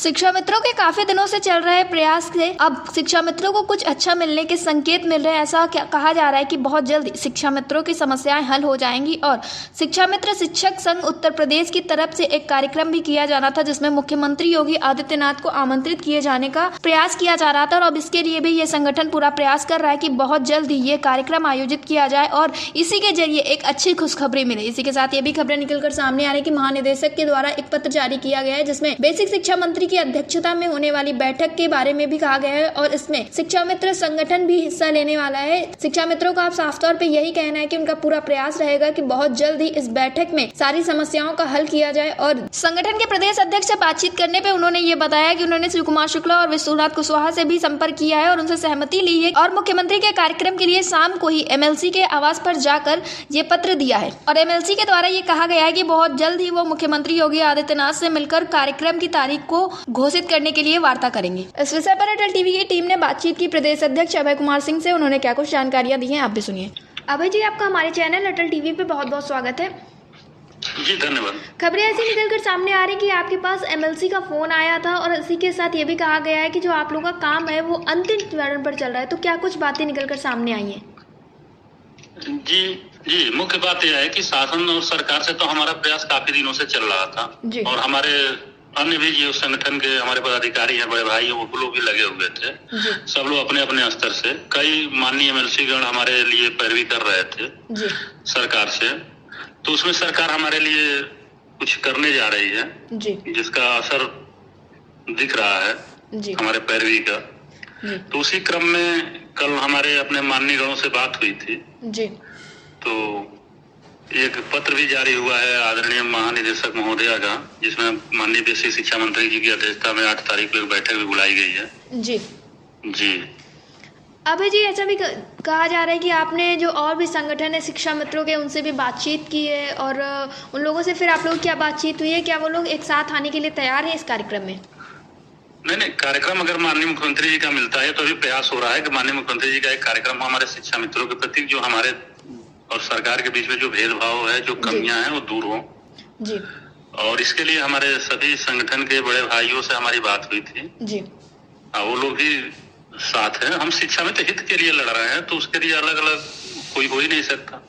शिक्षा मित्रों के काफी दिनों से चल रहे प्रयास से अब शिक्षा मित्रों को कुछ अच्छा मिलने के संकेत मिल रहे हैं। ऐसा कहा जा रहा है कि बहुत जल्द शिक्षा मित्रों की समस्याएं हल हो जाएंगी और शिक्षा मित्र शिक्षक संघ उत्तर प्रदेश की तरफ से एक कार्यक्रम भी किया जाना था, जिसमें मुख्यमंत्री योगी आदित्यनाथ को आमंत्रित किए जाने का प्रयास किया जा रहा था। और अब इसके लिए भी ये संगठन पूरा प्रयास कर रहा है कि बहुत जल्द ही ये कार्यक्रम आयोजित किया जाए और इसी के जरिए एक अच्छी खुशखबरी मिले। इसी के साथ ये भी खबरें निकलकर सामने आ रही है कि महानिदेशक के द्वारा एक पत्र जारी किया गया है, जिसमें बेसिक शिक्षा मंत्री की अध्यक्षता में होने वाली बैठक के बारे में भी कहा गया है और इसमें शिक्षा मित्र संगठन भी हिस्सा लेने वाला है। शिक्षा मित्रों का आप साफ तौर पे यही कहना है कि उनका पूरा प्रयास रहेगा कि बहुत जल्द ही इस बैठक में सारी समस्याओं का हल किया जाए। और संगठन के प्रदेश अध्यक्ष से बातचीत करने पे उन्होंने ये बताया कि उन्होंने शिवकुमार शुक्ला और विश्वनाथ कुशवाहा से भी संपर्क किया है और उनसे सहमति ली है और मुख्यमंत्री के कार्यक्रम के लिए शाम को ही MLC के आवास पर जाकर ये पत्र दिया है और MLC के द्वारा ये कहा गया है कि बहुत जल्द ही वो मुख्यमंत्री योगी आदित्यनाथ से मिलकर कार्यक्रम की तारीख को घोषित करने के लिए वार्ता करेंगे। इस विषय पर अटल टीवी की टीम ने बातचीत की प्रदेश अध्यक्ष अभय कुमार सिंह से। उन्होंने क्या कुछ जानकारियां दी हैं, आप भी सुनिए। अभय जी, आपका हमारे चैनल अटल टीवी पे बहुत बहुत स्वागत है। जी धन्यवाद। खबरें ऐसी निकलकर सामने आ रही कि आपके पास MLC का फोन आया था और इसी के साथ ये भी कहा गया है कि जो आप लोगों का काम है वो अंतिम चरण पर चल रहा है, तो क्या कुछ बातें निकलकर सामने आई हैं? जी, मुख्य बात यह है कि शासन और सरकार से तो हमारा प्रयास काफी दिनों से चल रहा था और हमारे अन्य भी जो संगठन के हमारे पदाधिकारी हैं, बड़े भाई, वो लोग भी लगे हुए थे। सब लोग अपने अपने स्तर से, कई माननीय MLC गण हमारे लिए पैरवी कर रहे थे सरकार से, तो उसमें सरकार हमारे लिए कुछ करने जा रही है जिसका असर दिख रहा है हमारे पैरवी का। तो उसी क्रम में कल हमारे अपने माननीय गणों से बात हुई थी तो एक पत्र भी जारी हुआ है आदरणीय महानिदेशक महोदया का, जिसमें माननीय बेसिक शिक्षा मंत्री जी की अध्यक्षता में 8 तारीख को एक बैठक भी बुलाई गई है। जी अभय जी, ऐसा भी कहा जा रहा है कि आपने जो और भी संगठन है शिक्षा मित्रों के, उनसे भी बातचीत की है और उन लोगों से फिर आप लोगों की क्या बातचीत हुई है? क्या वो लोग एक साथ आने के लिए तैयार है इस कार्यक्रम में? नहीं, कार्यक्रम अगर माननीय मुख्यमंत्री जी का मिलता है तो अभी प्रयास हो रहा है कि माननीय मुख्यमंत्री जी का एक कार्यक्रम हमारे शिक्षा मित्रों के प्रति, जो हमारे और सरकार के बीच में जो भेदभाव है, जो कमियां हैं, वो दूर हो। और इसके लिए हमारे सभी संगठन के बड़े भाइयों से हमारी बात हुई थी। वो लोग भी साथ हैं। हम शिक्षा मित्र हित के लिए लड़ रहे हैं, तो उसके लिए अलग अलग कोई हो ही नहीं सकता।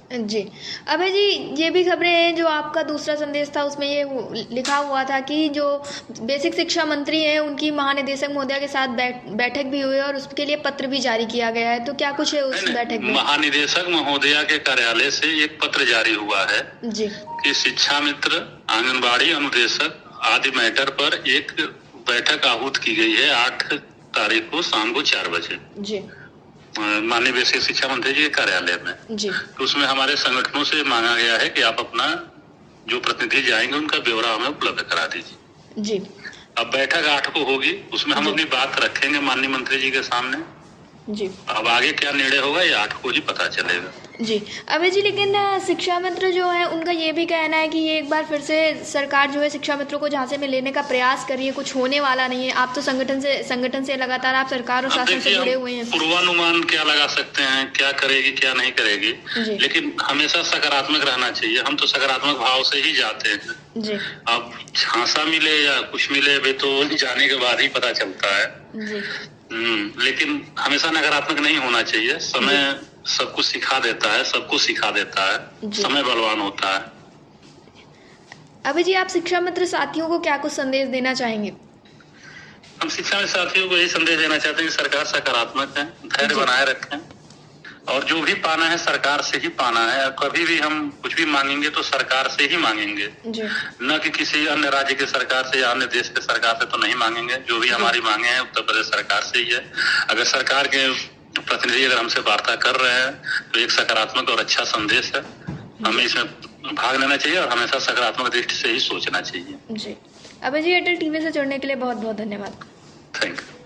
अभय जी, ये भी खबरें हैं, जो आपका दूसरा संदेश था उसमें ये लिखा हुआ था कि जो बेसिक शिक्षा मंत्री हैं उनकी महानिदेशक महोदया के साथ बैठक भी हुई और उसके लिए पत्र भी जारी किया गया है, तो क्या कुछ है उस बैठक में? महानिदेशक महोदया के कार्यालय से एक पत्र जारी हुआ है कि शिक्षा मित्र, आंगनबाड़ी अनुदेशक आदि मैटर पर एक बैठक आहूत की गई है 8 तारीख को शाम को 4 बजे माननीय बेसिक शिक्षा मंत्री जी के कार्यालय में। तो उसमें हमारे संगठनों से मांगा गया है कि आप अपना जो प्रतिनिधि जाएंगे उनका ब्यौरा हमें उपलब्ध करा दीजिए। अब बैठक 8 को होगी, उसमें हम अपनी बात रखेंगे माननीय मंत्री जी के सामने। अब आगे क्या निर्णय होगा ये 8 को ही पता चलेगा। अभय जी, लेकिन शिक्षा मित्र जो है उनका ये भी कहना है कि ये एक बार फिर से सरकार जो है शिक्षा मित्रों को झांसे में लेने का प्रयास कर रही है, कुछ होने वाला नहीं है। आप तो संगठन से लगातार आप सरकार और शासन से जुड़े हुए हैं। पूर्वानुमान क्या लगा सकते हैं, क्या करेगी क्या नहीं करेगी, लेकिन हमेशा सकारात्मक रहना चाहिए। हम तो सकारात्मक भाव से ही जाते हैं। अब झांसा मिले या कुछ मिले वे तो जाने के बाद ही पता चलता है। लेकिन हमेशा नकारात्मक नहीं होना चाहिए। समय सब कुछ सिखा देता है, सबको सिखा देता है, समय बलवान होता है। अभी जी, आप शिक्षा मित्र साथियों को क्या कुछ संदेश देना चाहेंगे? हम शिक्षा मित्र साथियों को यही संदेश देना चाहते हैं कि सरकार सकारात्मक है, धैर्य बनाए रखें और जो भी पाना है सरकार से ही पाना है। कभी भी हम कुछ भी मांगेंगे तो सरकार से ही मांगेंगे, न कि किसी अन्य राज्य के सरकार से या अन्य देश के सरकार से तो नहीं मांगेंगे। जो भी हमारी मांगे हैं उत्तर प्रदेश सरकार से ही है। अगर सरकार के प्रतिनिधि अगर हमसे वार्ता कर रहे हैं तो एक सकारात्मक और अच्छा संदेश है, हमें इसमें भाग लेना चाहिए और हमेशा सकारात्मक दृष्टि से ही सोचना चाहिए। अभय जी, अटल टीवी से जुड़ने के लिए बहुत बहुत धन्यवाद। Thank you.